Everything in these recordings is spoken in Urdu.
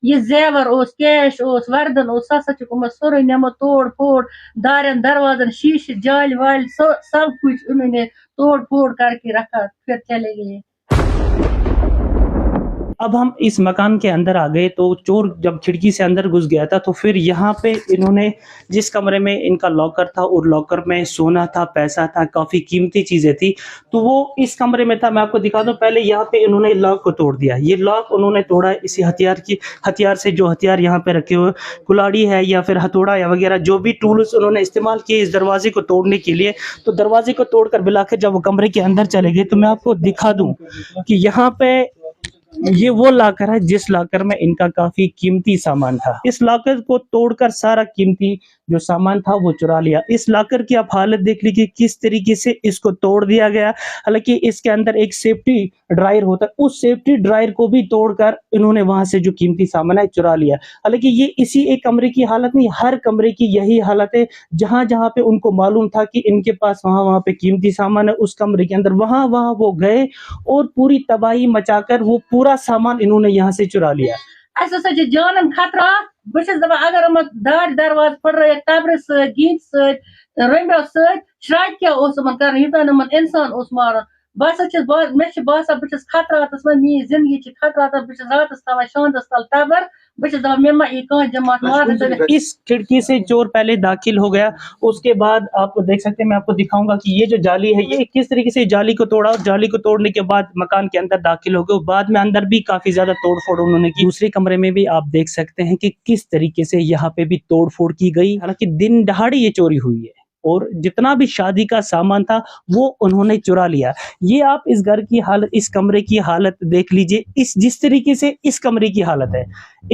یہ زیور اوس کیش اوس وردن اوس سا چھ یمو سورے نمو توڑ پھوڑ دارین دروازن شیشے جال وال سب کچھ انہوں نے توڑ پھوڑ کر کے رکھا پھر چلے گئے. اب ہم اس مکان کے اندر آ گئے تو چور جب کھڑکی سے اندر گھس گیا تھا تو پھر یہاں پہ انہوں نے جس کمرے میں ان کا لاکر تھا اور لاکر میں سونا تھا، پیسہ تھا، کافی قیمتی چیزیں تھی، تو وہ اس کمرے میں تھا. میں آپ کو دکھا دوں، پہلے یہاں پہ انہوں نے لاک کو توڑ دیا. یہ لاک انہوں نے توڑا اسی ہتھیار سے، جو ہتھیار یہاں پہ رکھے ہوئے، کلاڑی ہے یا پھر ہتھوڑا یا وغیرہ جو بھی ٹولز انہوں نے استعمال کیے اس دروازے کو توڑنے کے لیے. تو دروازے کو توڑ کر بلا کے جب وہ کمرے کے اندر چلے گئے تو میں آپ کو دکھا دوں کہ یہاں پہ یہ وہ لاکر ہے جس لاکر میں ان کا کافی قیمتی سامان تھا. اس لاکر کو توڑ کر سارا قیمتی جو سامان تھا وہ چرا لیا. اس لاکر کی آپ حالت دیکھ لیجیے کس طریقے سے اس کو توڑ دیا گیا. حالانکہ اس کے اندر ایک سیفٹی ڈرائر ہوتا ہے، اس سیفٹی ڈرائر کو بھی توڑ کر انہوں نے وہاں سے جو قیمتی سامان ہے چرا لیا. حالانکہ یہ اسی ایک کمرے کی حالت نہیں، ہر کمرے کی یہی حالت ہے. جہاں جہاں پہ ان کو معلوم تھا کہ ان کے پاس وہاں پہ قیمتی سامان ہے اس کمرے کے اندر، وہاں وہ گئے اور پوری تباہی مچا کر وہ پورا سامان انہوں نے یہاں سے چرا لیا. ایسا جانن خطرہ بس دپان اگر ہم دار درواز پڑھ قبر ست گینت ست رمبو ست شراک کیا کر یوتان انسان مارن بہت مے باسان بہت خطراتس من میری زندگی خطرات بہت راتس تھوان شاندس تل تبر بہت دپان مے ما ای کان جماعت مارن. اس کھڑکی سے چور پہلے داخل ہو گیا، اس کے بعد آپ کو دیکھ سکتے ہیں، میں آپ کو دکھاؤں گا کہ یہ جو جالی ہے یہ کس طریقے سے جالی کو توڑا، اور جالی کو توڑنے کے بعد مکان کے اندر داخل ہو گئے. بعد میں اندر بھی کافی زیادہ توڑ پھوڑ انہوں نے کی. دوسرے کمرے میں بھی آپ دیکھ سکتے ہیں کہ کس طریقے سے یہاں پہ بھی توڑ پھوڑ کی گئی. حالانکہ دن دہاڑے یہ چوری ہوئی ہے اور جتنا بھی شادی کا سامان تھا وہ انہوں نے چرا لیا. یہ آپ اس گھر کی حالت، اس کمرے کی حالت دیکھ لیجئے. جس طریقے سے اس کمرے کی حالت ہے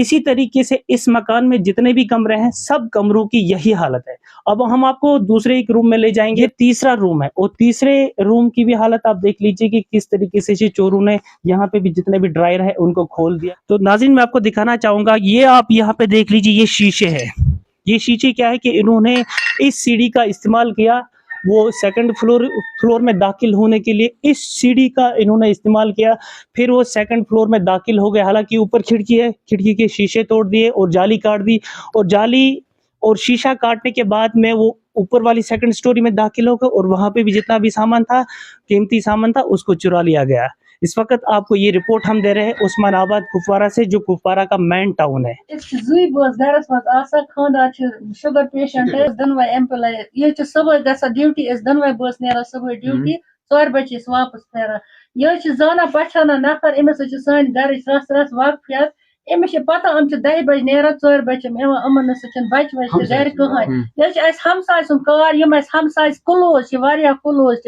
اسی طریقے سے اس مکان میں جتنے بھی کمرے ہیں سب کمروں کی یہی حالت ہے. اب ہم آپ کو دوسرے ایک روم میں لے جائیں گے. تیسرا روم ہے اور تیسرے روم کی بھی حالت آپ دیکھ لیجئے کہ کس طریقے سے چوروں نے یہاں پہ بھی جتنے بھی ڈرائر ہے ان کو کھول دیا. تو ناظرین میں آپ کو دکھانا چاہوں گا، یہ آپ یہاں پہ دیکھ لیجئے، یہ شیشے ہے. یہ شیشے کیا ہے کہ انہوں نے اس سیڑھی کا استعمال کیا، وہ سیکنڈ فلور میں داخل ہونے کے لیے اس سیڑھی کا انہوں نے استعمال کیا. پھر وہ سیکنڈ فلور میں داخل ہو گئے. حالانکہ اوپر کھڑکی ہے، کھڑکی کے شیشے توڑ دیے اور جالی کاٹ دی، اور جالی اور شیشہ کاٹنے کے بعد میں وہ اوپر والی سیکنڈ سٹوری میں داخل ہو گئے اور وہاں پہ بھی جتنا بھی سامان تھا، قیمتی سامان تھا، اس کو چرا لیا گیا. اس وقت آپ کو یہ رپورٹ ہم دے رہے ہیں عثمان آباد کپوارہ سے، جو کپوارہ کا مین ٹاؤن ہے. زوی بس گھرس مز آسان خاندار شوگر پیشنٹ دونوے ایمپلائی یہ صبح گا ڈیوٹی دونوے بس نیران صبح ڈیوٹی 4 بجے واپس پھیران. یہ زانا پہچانا نفر امس سان گھرچ رس رس واقفیت. امس پتہ ہم 10 بجے نیران 4 بجے امن بچہ وچہ گھر کہین. یہ ہمسائے سن کار یم ہمسائے کلوز کلوز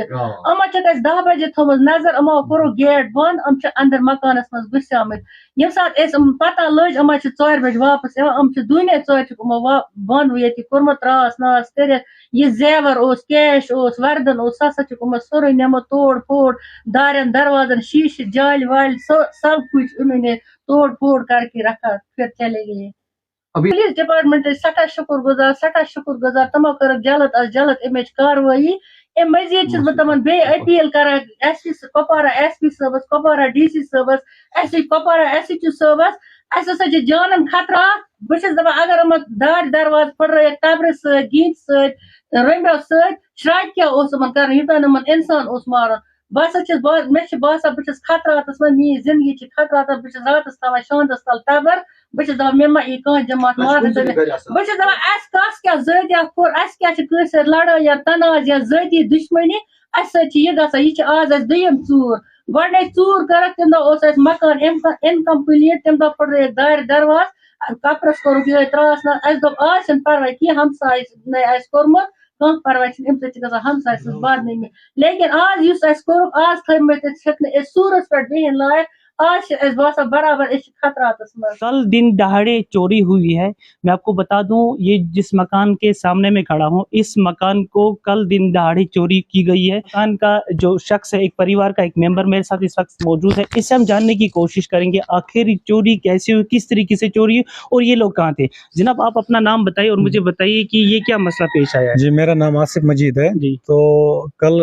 امن 10 بجے تھومت نظر امو کورو گیٹ بند، ام اندر مکانس مز گھس آمت. یم سات پتہ لج ام 4 بجے واپس ام دنے 4 بند یہ کورمت راس ناس کرت. یہ زیور اوس کیش اوس وردن اوس سا سورے نمت توڑ پھوڑ دارین دروازن شیشے جال وال سب کچھ انہوں نے توڑ پھوڑ کر کے رکھا پھر چلے گئے. پولیس ڈپارٹمنٹ سٹھا شکر گزار تمو کر جلد از جلد امچ کاروٲیی. ام مزید چھس بہ تمن بے اپیل کران S P Kupwara S P صٲبس، کپوارہ ڈی سی صٲبس، S P Kupwara S H O صٲبس. اس جانن خطرات بہت دپان اگر ہم دار درواز پڑھ قبر ست گینت ست رمبو ست شراک کیا کر یوتان انسان مارن. بہت مے باسان بہت خطراتس من میری زندگی خطرات بہت راتس تھوان شاندس تل تبر بہت دپان مے ما ای کان جماعت مارن. بہت دپان اس کس کیا ذاتیات کور اس کیا کٲنسہِ سۭتۍ لڑٲے یا تناز یا ذاتی دشمنی اس سۭتۍ یہ گژھان. یہ آز اس دوٚیِم ژوٗر. گۄڈٕنیٚتھ ژوٗر کٔرٕکھ تمہِ دۄہ اوس اسہِ مکان انکمپلیٹ، تمہِ دۄہ پھٕٹرٲیِکھ دارِ درواز کپرس کوٚرُکھ یِہوٚے تراس ناس. اسہِ دوٚپ آز چھُنہٕ پرواے کینٛہہ ہمساے آسہِ کوٚرمُت کانٛہہ پرواے چھُنہٕ امہِ سۭتۍ چھِ گژھان ہمساے سٕنٛز بدنٲمی. لیکن آز یُس اسہِ کوٚرُکھ آز تھٲومٕتۍ چھِکھ نہٕ أسۍ سوٗرس پٮ۪ٹھ بِہِنۍ لایق. آج اس باسان برابر اس خطراتس میں. کل دن دہاڑے چوری ہوئی ہے. میں آپ کو بتا دوں یہ جس مکان کے سامنے میں کھڑا ہوں اس مکان کو کل دن دہاڑے چوری کی گئی ہے. مکان کا جو شخص ہے، ایک پریوار کا ایک ممبر میرے ساتھ اس وقت موجود ہے. اس سے ہم جاننے کی کوشش کریں گے آخر چوری کیسے ہوئی، کس طریقے سے چوری ہوئی اور یہ لوگ کہاں تھے. جناب آپ اپنا نام بتائیے اور مجھے بتائیے کہ یہ کیا مسئلہ پیش آیا ہے. جی میرا نام آصف مجید ہے. جی تو کل